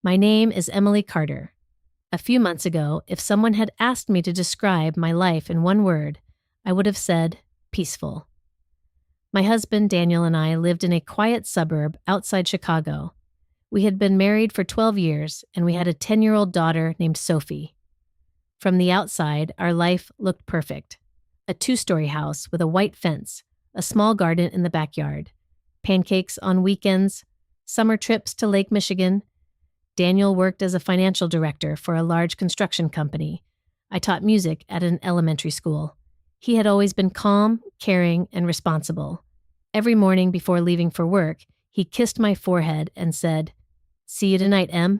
My name is Emily Carter. A few months ago, if someone had asked me to describe my life in one word, I would have said peaceful. My husband, Daniel, and I lived in a quiet suburb outside Chicago. We had been married for 12 years, and we had a 10-year-old daughter named Sophie. From the outside, our life looked perfect. A 2-story house with a white fence, a small garden in the backyard, pancakes on weekends, summer trips to Lake Michigan. Daniel worked as a financial director for a large construction company. I taught music at an elementary school. He had always been calm, caring, and responsible. Every morning before leaving for work, he kissed my forehead and said, "See you tonight, Em."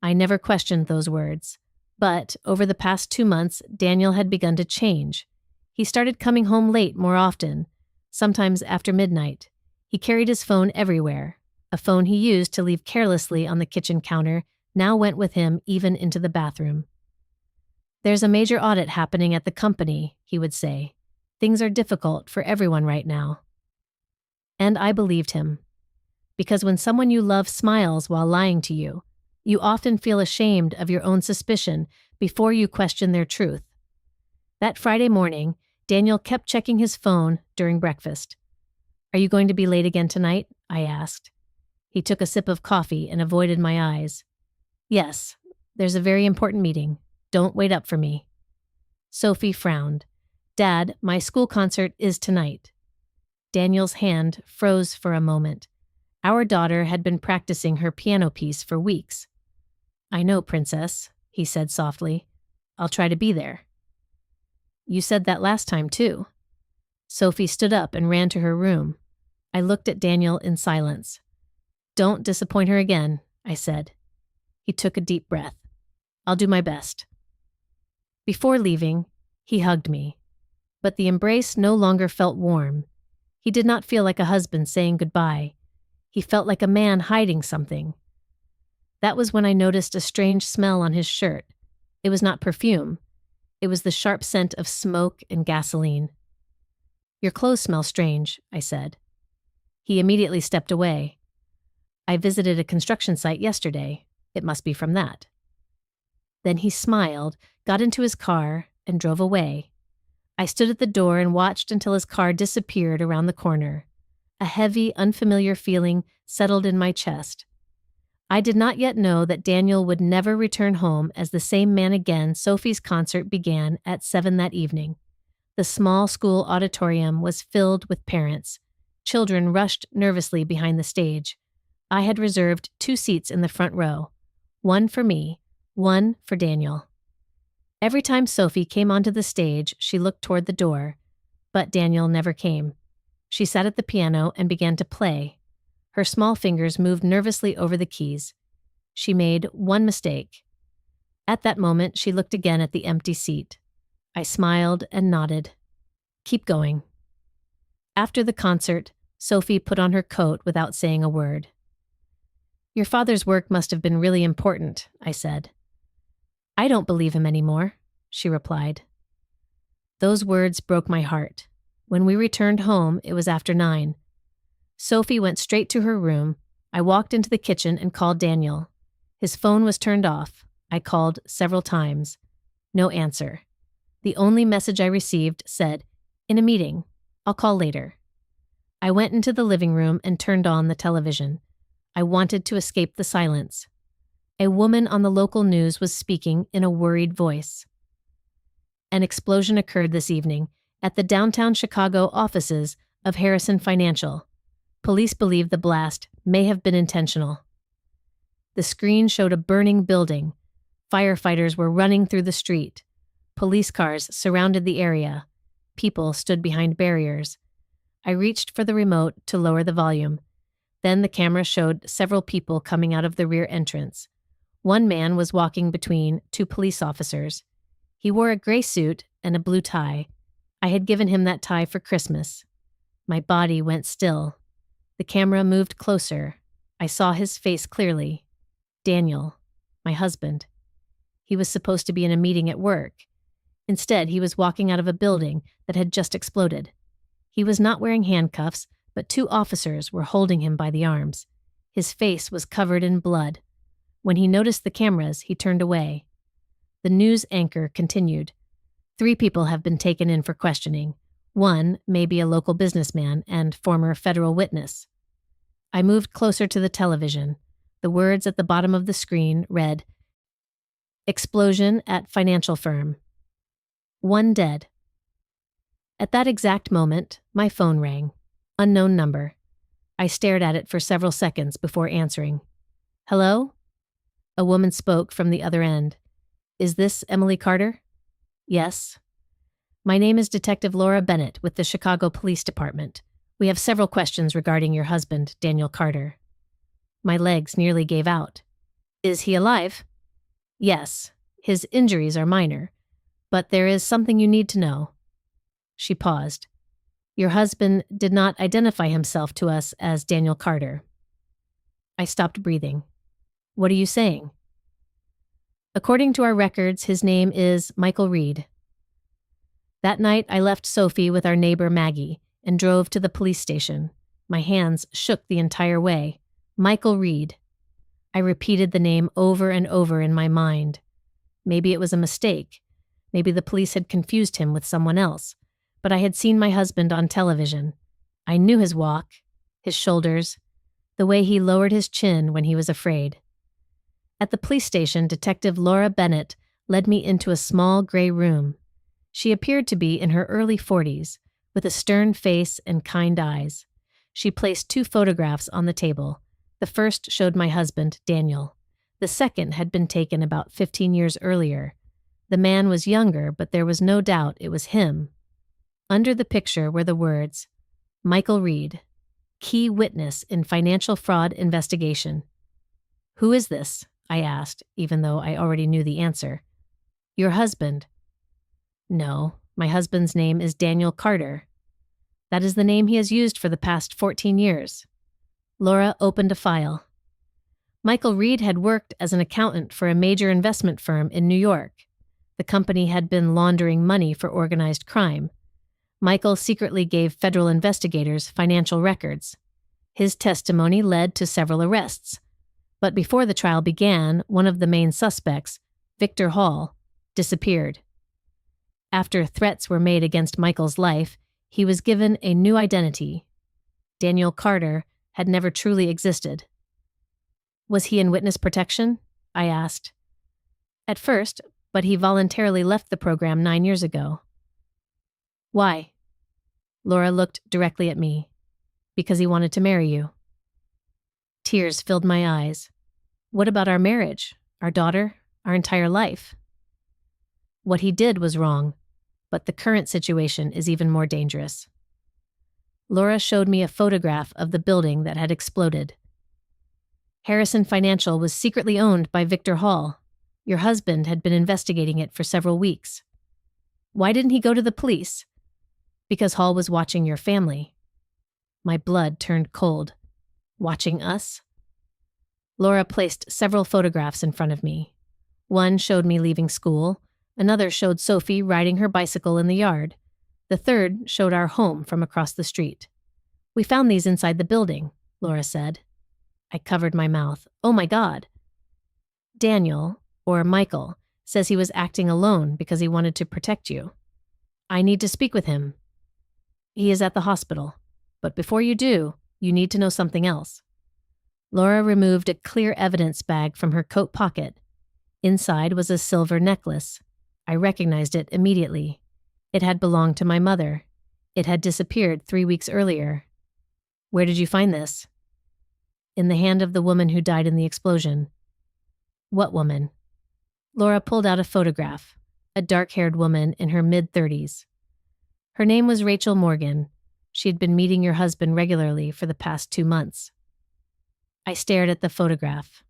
I never questioned those words. But over the past 2 months, Daniel had begun to change. He started coming home late more often, sometimes after midnight. He carried his phone everywhere. A phone he used to leave carelessly on the kitchen counter now went with him even into the bathroom. "There's a major audit happening at the company," he would say. "Things are difficult for everyone right now." And I believed him. Because when someone you love smiles while lying to you, you often feel ashamed of your own suspicion before you question their truth. That Friday morning, Daniel kept checking his phone during breakfast. "Are you going to be late again tonight?" I asked. He took a sip of coffee and avoided my eyes. "Yes, there's a very important meeting. Don't wait up for me." Sophie frowned. "Dad, my school concert is tonight." Daniel's hand froze for a moment. Our daughter had been practicing her piano piece for weeks. "I know, Princess," he said softly. "I'll try to be there." "You said that last time, too." Sophie stood up and ran to her room. I looked at Daniel in silence. "Don't disappoint her again," I said. He took a deep breath. "I'll do my best." Before leaving, he hugged me. But the embrace no longer felt warm. He did not feel like a husband saying goodbye. He felt like a man hiding something. That was when I noticed a strange smell on his shirt. It was not perfume. It was the sharp scent of smoke and gasoline. "Your clothes smell strange," I said. He immediately stepped away. "I visited a construction site yesterday. It must be from that." Then he smiled, got into his car, and drove away. I stood at the door and watched until his car disappeared around the corner. A heavy, unfamiliar feeling settled in my chest. I did not yet know that Daniel would never return home as the same man again. Sophie's concert began at 7 that evening. The small school auditorium was filled with parents. Children rushed nervously behind the stage. I had reserved 2 seats in the front row, one for me, one for Daniel. Every time Sophie came onto the stage, she looked toward the door, but Daniel never came. She sat at the piano and began to play. Her small fingers moved nervously over the keys. She made one mistake. At that moment, she looked again at the empty seat. I smiled and nodded. "Keep going." After the concert, Sophie put on her coat without saying a word. "Your father's work must have been really important," I said. "I don't believe him anymore," she replied. Those words broke my heart. When we returned home, it was after 9. Sophie went straight to her room. I walked into the kitchen and called Daniel. His phone was turned off. I called several times. No answer. The only message I received said, "In a meeting. I'll call later." I went into the living room and turned on the television. I wanted to escape the silence. A woman on the local news was speaking in a worried voice. An explosion occurred this evening at the downtown Chicago offices of Harrison Financial. Police believe the blast may have been intentional. The screen showed a burning building. Firefighters were running through the street. Police cars surrounded the area. People stood behind barriers. I reached for the remote to lower the volume. Then the camera showed several people coming out of the rear entrance. One man was walking between 2 police officers. He wore a gray suit and a blue tie. I had given him that tie for Christmas. My body went still. The camera moved closer. I saw his face clearly. Daniel, my husband. He was supposed to be in a meeting at work. Instead, he was walking out of a building that had just exploded. He was not wearing handcuffs, but 2 officers were holding him by the arms. His face was covered in blood. When he noticed the cameras, he turned away. The news anchor continued. 3 people have been taken in for questioning. 1 may be a local businessman and former federal witness. I moved closer to the television. The words at the bottom of the screen read, "Explosion at financial firm. 1 dead." At that exact moment, my phone rang. Unknown number. I stared at it for several seconds before answering. "Hello?" A woman spoke from the other end. "Is this Emily Carter?" "Yes." "My name is Detective Laura Bennett with the Chicago Police Department. We have several questions regarding your husband, Daniel Carter." My legs nearly gave out. "Is he alive?" "Yes. His injuries are minor. But there is something you need to know." She paused. "Your husband did not identify himself to us as Daniel Carter." I stopped breathing. "What are you saying?" "According to our records, his name is Michael Reed." That night, I left Sophie with our neighbor Maggie and drove to the police station. My hands shook the entire way. Michael Reed. I repeated the name over and over in my mind. Maybe it was a mistake. Maybe the police had confused him with someone else. But I had seen my husband on television. I knew his walk, his shoulders, the way he lowered his chin when he was afraid. At the police station, Detective Laura Bennett led me into a small gray room. She appeared to be in her early 40s, with a stern face and kind eyes. She placed 2 photographs on the table. The first showed my husband, Daniel. The second had been taken about 15 years earlier. The man was younger, but there was no doubt it was him. Under the picture were the words, "Michael Reed, key witness in financial fraud investigation." "Who is this?" I asked, even though I already knew the answer. "Your husband." "No, my husband's name is Daniel Carter. That is the name he has used for the past 14 years. Laura opened a file. Michael Reed had worked as an accountant for a major investment firm in New York. The company had been laundering money for organized crime. Michael secretly gave federal investigators financial records. His testimony led to several arrests. But before the trial began, one of the main suspects, Victor Hall, disappeared. After threats were made against Michael's life, he was given a new identity. Daniel Carter had never truly existed. "Was he in witness protection?" I asked. "At first, but he voluntarily left the program 9 years ago." "Why?" Laura looked directly at me. "Because he wanted to marry you." Tears filled my eyes. "What about our marriage, our daughter, our entire life?" "What he did was wrong, but the current situation is even more dangerous." Laura showed me a photograph of the building that had exploded. "Harrison Financial was secretly owned by Victor Hall. Your husband had been investigating it for several weeks." "Why didn't he go to the police?" "Because Hall was watching your family." My blood turned cold. Watching us? Laura placed several photographs in front of me. One showed me leaving school. Another showed Sophie riding her bicycle in the yard. The third showed our home from across the street. "We found these inside the building," Laura said. I covered my mouth. "Oh my God." "Daniel, or Michael, says he was acting alone because he wanted to protect you. I need to speak with him. He is at the hospital. But before you do, you need to know something else." Laura removed a clear evidence bag from her coat pocket. Inside was a silver necklace. I recognized it immediately. It had belonged to my mother. It had disappeared 3 weeks earlier. "Where did you find this?" "In the hand of the woman who died in the explosion." "What woman?" Laura pulled out a photograph, a dark-haired woman in her mid-30s. "Her name was Rachel Morgan. She had been meeting your husband regularly for the past 2 months." I stared at the photograph.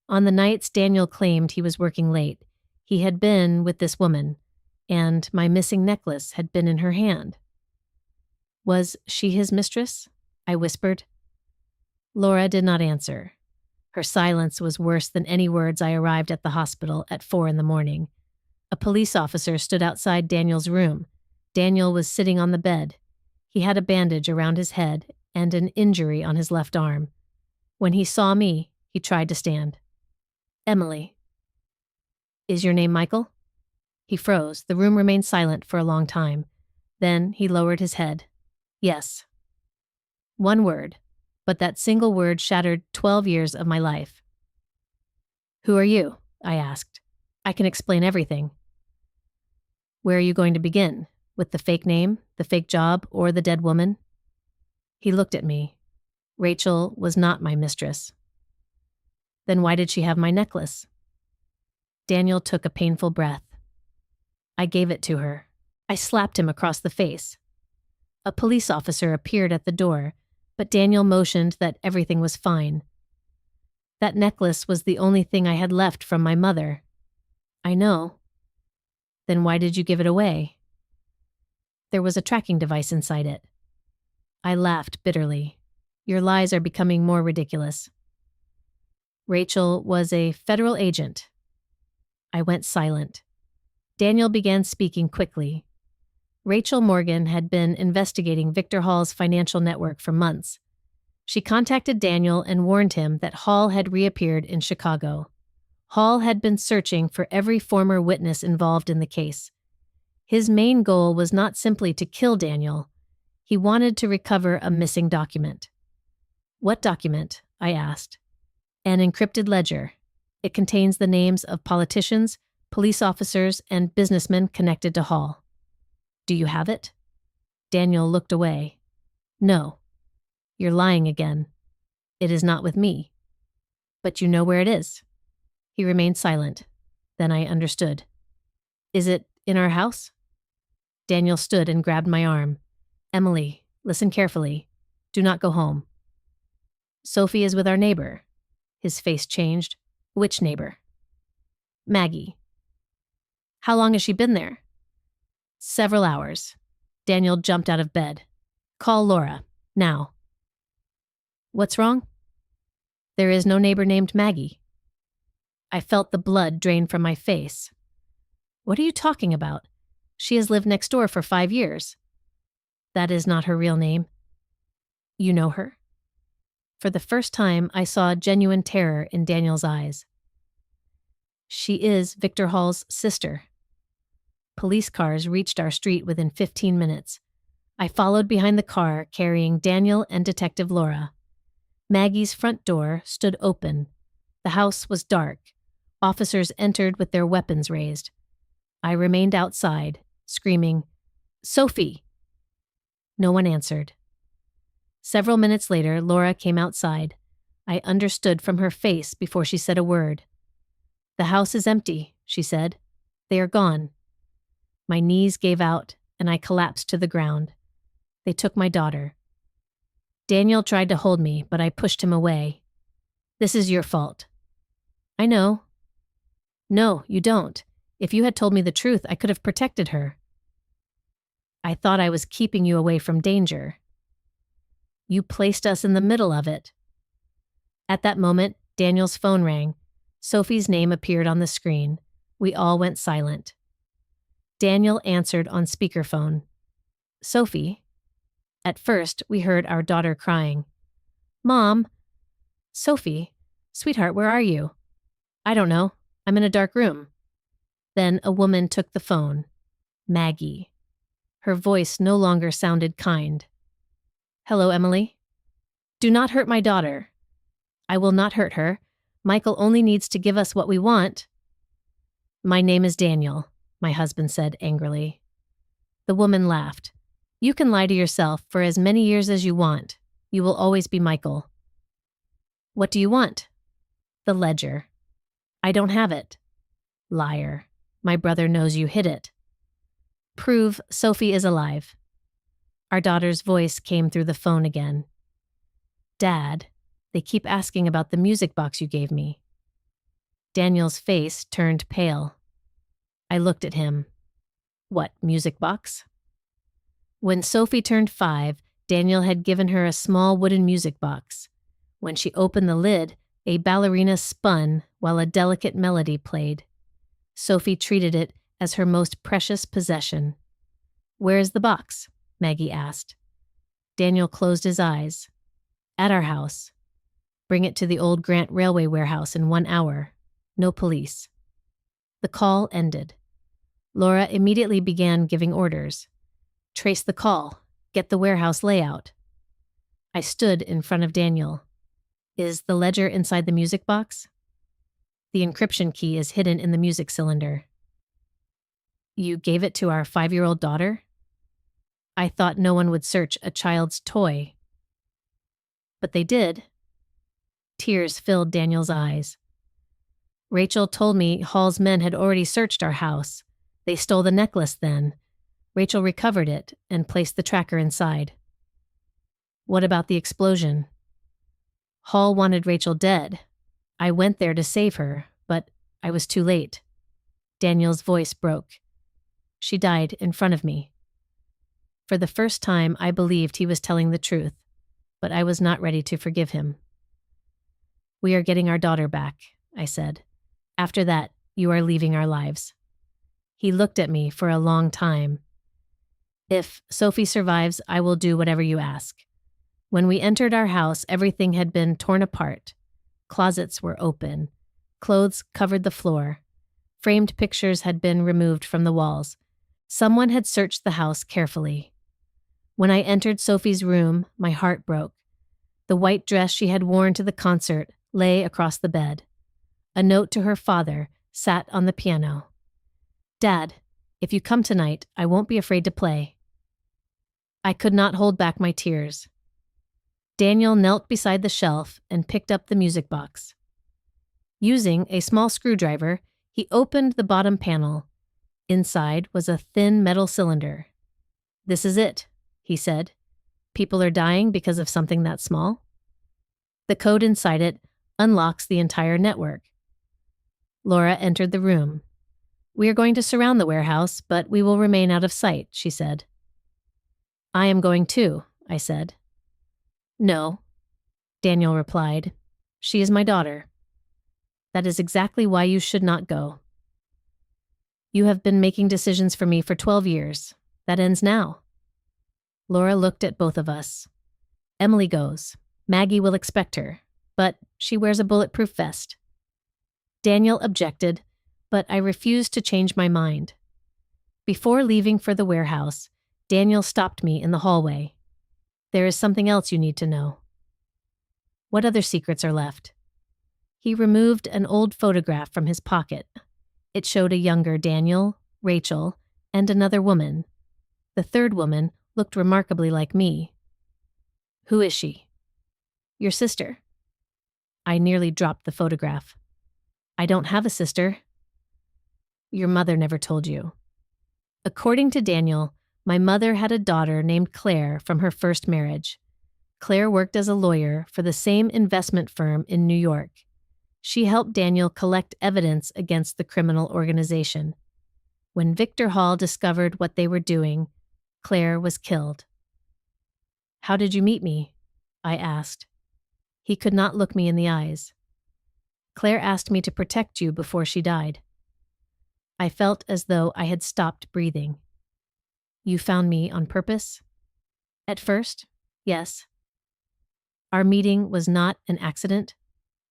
On the nights Daniel claimed he was working late, he had been with this woman, and my missing necklace had been in her hand. Was she his mistress? I whispered. Laura did not answer. Her silence was worse than any words. I arrived at the hospital at 4 a.m. A police officer stood outside Daniel's room. Daniel was sitting on the bed. He had a bandage around his head and an injury on his left arm. When he saw me, he tried to stand. Emily. Is your name Michael? He froze. The room remained silent for a long time. Then he lowered his head. Yes. One word, but that single word shattered 12 years of my life. Who are you? I asked. I can explain everything. Where are you going to begin? With the fake name, the fake job, or the dead woman? He looked at me. Rachel was not my mistress. Then why did she have my necklace? Daniel took a painful breath. I gave it to her. I slapped him across the face. A police officer appeared at the door, but Daniel motioned that everything was fine. That necklace was the only thing I had left from my mother. I know. Then why did you give it away? There was a tracking device inside it. I laughed bitterly. Your lies are becoming more ridiculous. Rachel was a federal agent. I went silent. Daniel began speaking quickly. Rachel Morgan had been investigating Victor Hall's financial network for months. She contacted Daniel and warned him that Hall had reappeared in Chicago. Hall had been searching for every former witness involved in the case. His main goal was not simply to kill Daniel. He wanted to recover a missing document. What document? I asked. An encrypted ledger. It contains the names of politicians, police officers, and businessmen connected to Hall. Do you have it? Daniel looked away. No. You're lying again. It is not with me. But you know where it is. He remained silent. Then I understood. Is it in our house? Daniel stood and grabbed my arm. Emily, listen carefully. Do not go home. Sophie is with our neighbor. His face changed. Which neighbor? Maggie. How long has she been there? Several hours. Daniel jumped out of bed. Call Laura, now. What's wrong? There is no neighbor named Maggie. I felt the blood drain from my face. What are you talking about? She has lived next door for 5 years. That is not her real name. You know her? For the first time, I saw genuine terror in Daniel's eyes. She is Victor Hall's sister. Police cars reached our street within 15 minutes. I followed behind the car, carrying Daniel and Detective Laura. Maggie's front door stood open. The house was dark. Officers entered with their weapons raised. I remained outside, screaming, "Sophie!" No one answered. Several minutes later, Laura came outside. I understood from her face before she said a word. "The house is empty," she said. "They are gone." My knees gave out, and I collapsed to the ground. They took my daughter. Daniel tried to hold me, but I pushed him away. "This is your fault." "I know." "No, you don't. If you had told me the truth, I could have protected her." "I thought I was keeping you away from danger." "You placed us in the middle of it." At that moment, Daniel's phone rang. Sophie's name appeared on the screen. We all went silent. Daniel answered on speakerphone. "Sophie?" At first, we heard our daughter crying. "Mom!" "Sophie? Sweetheart, where are you?" "I don't know. I'm in a dark room." Then a woman took the phone. Maggie. Her voice no longer sounded kind. "Hello, Emily. Do not hurt my daughter." "I will not hurt her. Michael only needs to give us what we want." "My name is Daniel," my husband said angrily. The woman laughed. "You can lie to yourself for as many years as you want. You will always be Michael." "What do you want?" "The ledger." "I don't have it." "Liar. My brother knows you hid it." "Prove Sophie is alive." Our daughter's voice came through the phone again. "Dad, they keep asking about the music box you gave me." Daniel's face turned pale. I looked at him. "What music box?" When Sophie turned 5, Daniel had given her a small wooden music box. When she opened the lid, a ballerina spun while a delicate melody played. Sophie treated it as her most precious possession. "Where is the box?" Maggie asked. Daniel closed his eyes. "At our house. Bring it to the old Grant Railway warehouse in 1 hour. No police. The call ended. Laura immediately began giving orders. Trace the call. Get the warehouse layout. I stood in front of Daniel. Is the ledger inside the music box? The encryption key is hidden in the music cylinder. You gave it to our 5-year-old daughter? I thought no one would search a child's toy. But they did. Tears filled Daniel's eyes. Rachel told me Hall's men had already searched our house. They stole the necklace then. Rachel recovered it and placed the tracker inside. What about the explosion? Hall wanted Rachel dead. I went there to save her, but I was too late. Daniel's voice broke. She died in front of me. For the first time, I believed he was telling the truth, but I was not ready to forgive him. We are getting our daughter back, I said. After that, you are leaving our lives. He looked at me for a long time. If Sophie survives, I will do whatever you ask. When we entered our house, everything had been torn apart. Closets were open. Clothes covered the floor. Framed pictures had been removed from the walls. Someone had searched the house carefully. When I entered Sophie's room, my heart broke. The white dress she had worn to the concert lay across the bed. A note to her father sat on the piano. Dad, if you come tonight, I won't be afraid to play. I could not hold back my tears. Daniel knelt beside the shelf and picked up the music box. Using a small screwdriver, he opened the bottom panel. Inside was a thin metal cylinder. This is it, he said. People are dying because of something that small? The code inside it unlocks the entire network. Laura entered the room. We are going to surround the warehouse, but we will remain out of sight, she said. I am going too, I said. No, Daniel replied. She is my daughter. That is exactly why you should not go. You have been making decisions for me for 12 years. That ends now. Laura looked at both of us. Emily goes. Maggie will expect her, but she wears a bulletproof vest. Daniel objected, but I refused to change my mind. Before leaving for the warehouse, Daniel stopped me in the hallway. There is something else you need to know. What other secrets are left? He removed an old photograph from his pocket. It showed a younger Daniel, Rachel, and another woman. The third woman looked remarkably like me. Who is she? Your sister. I nearly dropped the photograph. I don't have a sister. Your mother never told you. According to Daniel, my mother had a daughter named Claire from her first marriage. Claire worked as a lawyer for the same investment firm in New York. She helped Daniel collect evidence against the criminal organization. When Victor Hall discovered what they were doing, Claire was killed. How did you meet me? I asked. He could not look me in the eyes. Claire asked me to protect you before she died. I felt as though I had stopped breathing. You found me on purpose? At first, yes. Our meeting was not an accident?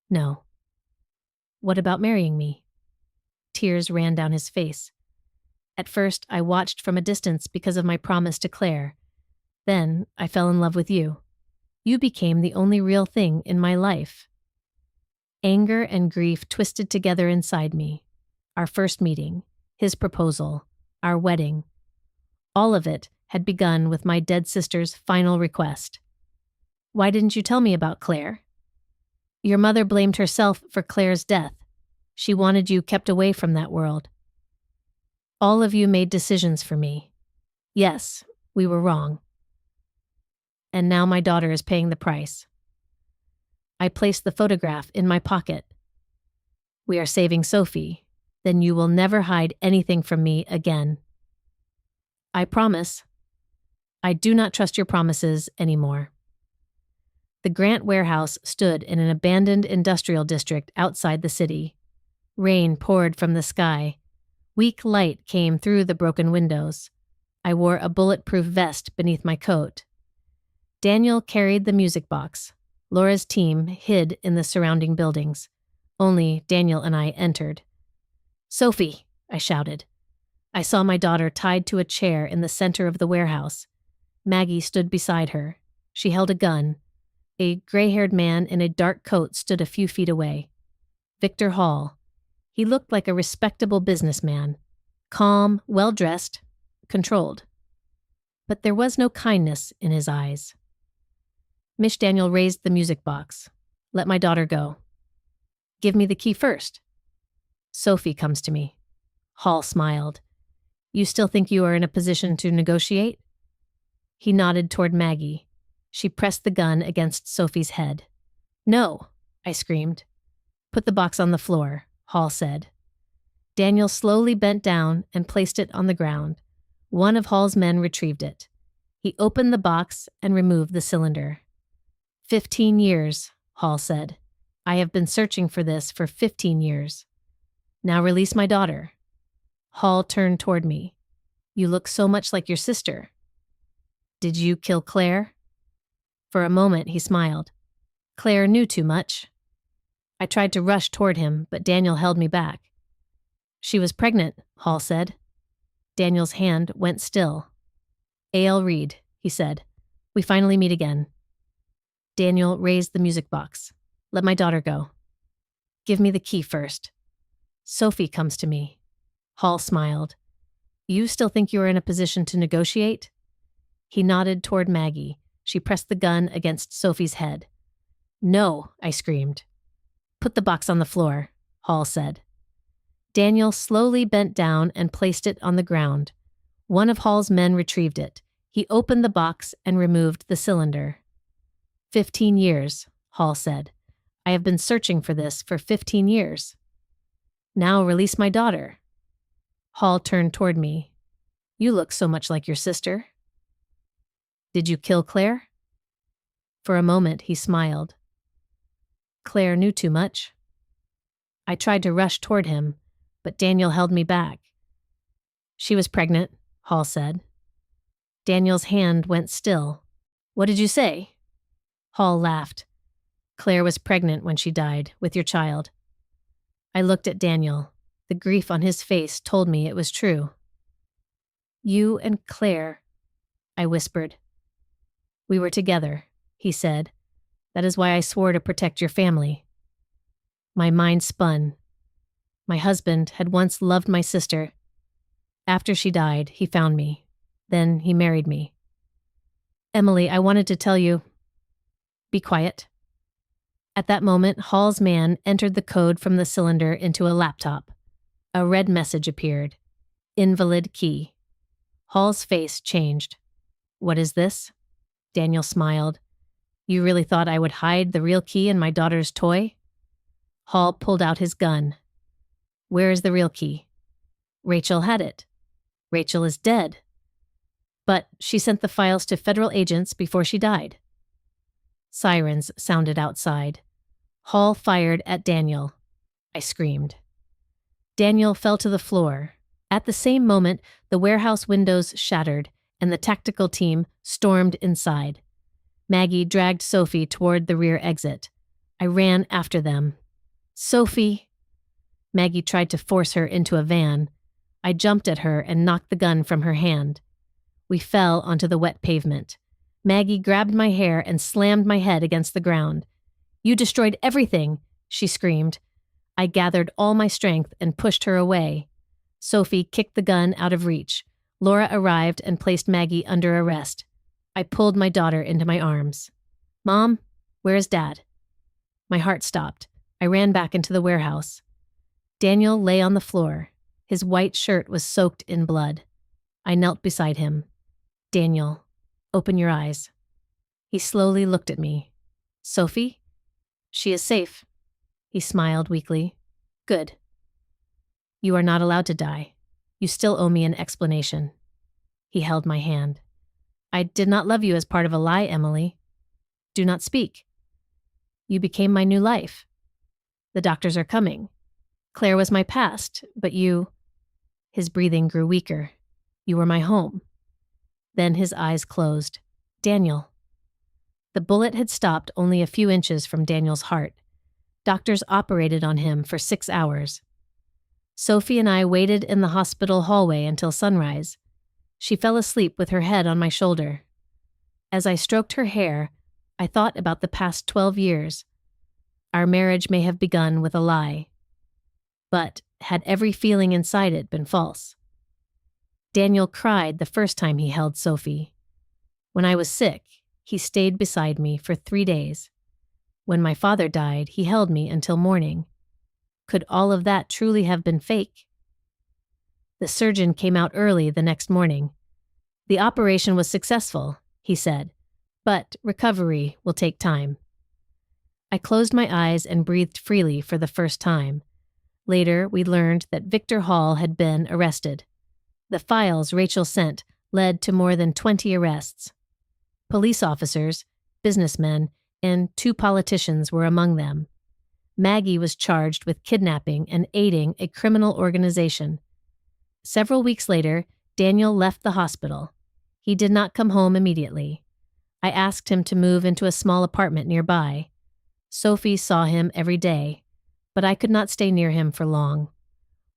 No. What about marrying me? Tears ran down his face. At first, I watched from a distance because of my promise to Claire. Then, I fell in love with you. You became the only real thing in my life. Anger and grief twisted together inside me. Our first meeting, his proposal, our wedding. All of it had begun with my dead sister's final request. Why didn't you tell me about Claire? Your mother blamed herself for Claire's death. She wanted you kept away from that world. All of you made decisions for me. Yes, we were wrong. And now my daughter is paying the price. I placed the photograph in my pocket. We are saving Sophie. Then you will never hide anything from me again. I promise. I do not trust your promises anymore. The Grant warehouse stood in an abandoned industrial district outside the city. Rain poured from the sky. Weak light came through the broken windows. I wore a bulletproof vest beneath my coat. Daniel carried the music box. Laura's team hid in the surrounding buildings. Only Daniel and I entered. "Sophie!" I shouted. I saw my daughter tied to a chair in the center of the warehouse. Maggie stood beside her. She held a gun. A gray-haired man in a dark coat stood a few feet away. Victor Hall. He looked like a respectable businessman. Calm, well-dressed, controlled. But there was no kindness in his eyes. Miss Daniel raised the music box. "Let my daughter go." "Give me the key first." Sophie comes to me. Hall smiled. "You still think you are in a position to negotiate?" He nodded toward Maggie. She pressed the gun against Sophie's head. "No," I screamed. "Put the box on the floor," Hall said. Daniel slowly bent down and placed it on the ground. One of Hall's men retrieved it. He opened the box and removed the cylinder. 15 years, Hall said. "I have been searching for this for 15 years. Now release my daughter." Hall turned toward me. "You look so much like your sister." "Did you kill Claire?" For a moment he smiled. "Claire knew too much." I tried to rush toward him, but Daniel held me back. "She was pregnant," Hall said. Daniel's hand went still. "A.L. Reed," he said. "We finally meet again." Daniel raised the music box. "Let my daughter go." "Give me the key first." Sophie comes to me. Hall smiled. "You still think you are in a position to negotiate?" He nodded toward Maggie. She pressed the gun against Sophie's head. "No," I screamed. "Put the box on the floor," Hall said. Daniel slowly bent down and placed it on the ground. One of Hall's men retrieved it. He opened the box and removed the cylinder. 15 years, Hall said. "I have been searching for this for 15 years. Now release my daughter." Hall turned toward me. "You look so much like your sister." "Did you kill Claire?" For a moment he smiled. "Claire knew too much." I tried to rush toward him, but Daniel held me back. "She was pregnant," Hall said. Daniel's hand went still. "What did you say?" Hall laughed. "Claire was pregnant when she died, with your child." I looked at Daniel. The grief on his face told me it was true. "You and Claire," I whispered. "We were together," he said. "That is why I swore to protect your family." My mind spun. My husband had once loved my sister. After she died, he found me. Then he married me. "Emily, I wanted to tell you—" "Be quiet." At that moment, Hall's man entered the code from the cylinder into a laptop. A red message appeared. "Invalid key." Hall's face changed. "What is this?" Daniel smiled. "You really thought I would hide the real key in my daughter's toy?" Hall pulled out his gun. "Where is the real key?" "Rachel had it." "Rachel is dead." "But she sent the files to federal agents before she died." Sirens sounded outside. Hall fired at Daniel. I screamed. Daniel fell to the floor. At the same moment, the warehouse windows shattered, and the tactical team stormed inside. Maggie dragged Sophie toward the rear exit. I ran after them. "Sophie!" Maggie tried to force her into a van. I jumped at her and knocked the gun from her hand. We fell onto the wet pavement. Maggie grabbed my hair and slammed my head against the ground. "You destroyed everything!" she screamed. I gathered all my strength and pushed her away. Sophie kicked the gun out of reach. Laura arrived and placed Maggie under arrest. I pulled my daughter into my arms. "Mom, where is Dad?" My heart stopped. I ran back into the warehouse. Daniel lay on the floor. His white shirt was soaked in blood. I knelt beside him. "Daniel, open your eyes." He slowly looked at me. "Sophie?" "She is safe." He smiled weakly. "Good." "You are not allowed to die. You still owe me an explanation." He held my hand. "I did not love you as part of a lie, Emily." "Do not speak." "You became my new life." "The doctors are coming." "Claire was my past, but you—" His breathing grew weaker. "You were my home." Then his eyes closed. "Daniel." The bullet had stopped only a few inches from Daniel's heart. Doctors operated on him for 6 hours. Sophie and I waited in the hospital hallway until sunrise. She fell asleep with her head on my shoulder. As I stroked her hair, I thought about the past 12 years. Our marriage may have begun with a lie, but had every feeling inside it been false? Daniel cried the first time he held Sophie. When I was sick, he stayed beside me for 3 days. When my father died, he held me until morning. Could all of that truly have been fake? The surgeon came out early the next morning. The operation was successful, he said, but recovery will take time. I closed my eyes and breathed freely for the first time. Later, we learned that Victor Hall had been arrested. The files Rachel sent led to more than 20 arrests. Police officers, businessmen, and 2 politicians were among them. Maggie was charged with kidnapping and aiding a criminal organization. Several weeks later, Daniel left the hospital. He did not come home immediately. I asked him to move into a small apartment nearby. Sophie saw him every day, but I could not stay near him for long.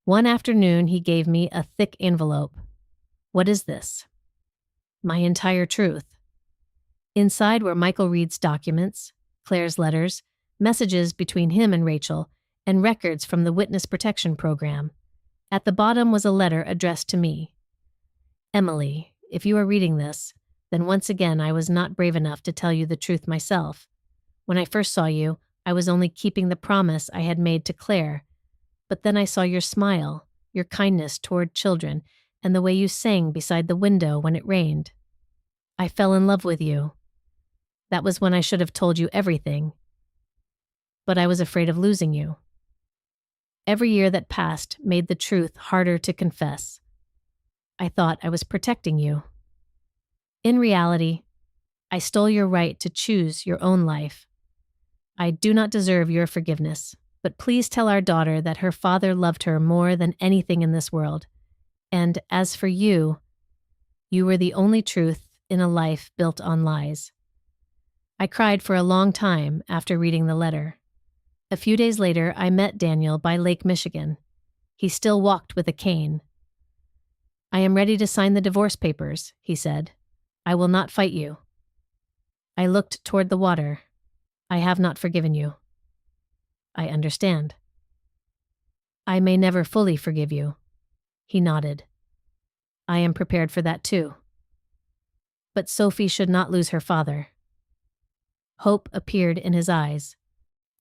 One afternoon, he gave me a thick envelope. What is this? My entire truth. Inside were Michael Reed's documents, Claire's letters, messages between him and Rachel, and records from the Witness Protection Program. At the bottom was a letter addressed to me. Emily, if you are reading this, then once again I was not brave enough to tell you the truth myself. When I first saw you, I was only keeping the promise I had made to Claire. But then I saw your smile, your kindness toward children, and the way you sang beside the window when it rained. I fell in love with you. That was when I should have told you everything. But I was afraid of losing you. Every year that passed made the truth harder to confess. I thought I was protecting you. In reality, I stole your right to choose your own life. I do not deserve your forgiveness, but please tell our daughter that her father loved her more than anything in this world. And as for you, you were the only truth in a life built on lies. I cried for a long time after reading the letter. A few days later, I met Daniel by Lake Michigan. He still walked with a cane. I am ready to sign the divorce papers, he said. I will not fight you. I looked toward the water. I have not forgiven you. I understand. I may never fully forgive you. He nodded. I am prepared for that too. But Sophie should not lose her father. Hope appeared in his eyes.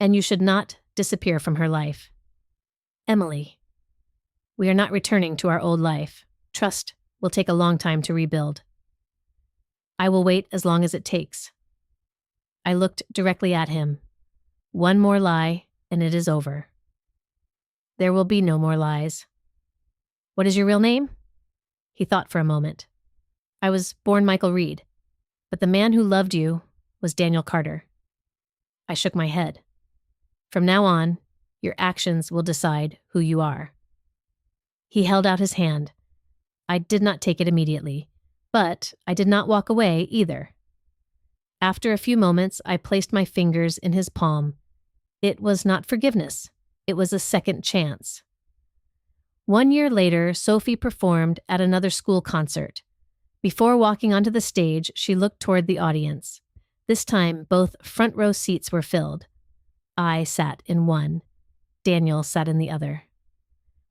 And you should not disappear from her life. Emily, we are not returning to our old life. Trust will take a long time to rebuild. I will wait as long as it takes. I looked directly at him. One more lie, and it is over. There will be no more lies. What is your real name? He thought for a moment. I was born Michael Reed, but the man who loved you was Daniel Carter. I shook my head. From now on, your actions will decide who you are. He held out his hand. I did not take it immediately, but I did not walk away either. After a few moments, I placed my fingers in his palm. It was not forgiveness. It was a second chance. 1 year later, Sophie performed at another school concert. Before walking onto the stage, she looked toward the audience. This time, both front row seats were filled. I sat in one. Daniel sat in the other.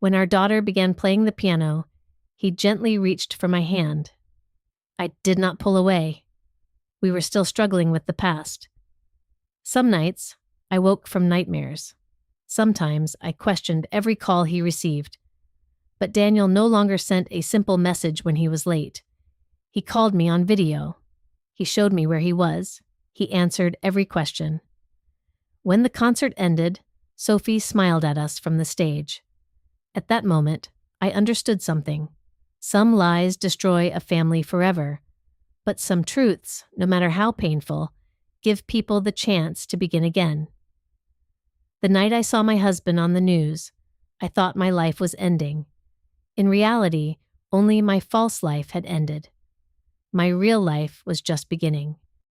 When our daughter began playing the piano, he gently reached for my hand. I did not pull away. We were still struggling with the past. Some nights, I woke from nightmares. Sometimes I questioned every call he received. But Daniel no longer sent a simple message when he was late. He called me on video. He showed me where he was. He answered every question. When the concert ended, Sophie smiled at us from the stage. At that moment, I understood something. Some lies destroy a family forever, but some truths, no matter how painful, give people the chance to begin again. The night I saw my husband on the news, I thought my life was ending. In reality, only my false life had ended. My real life was just beginning.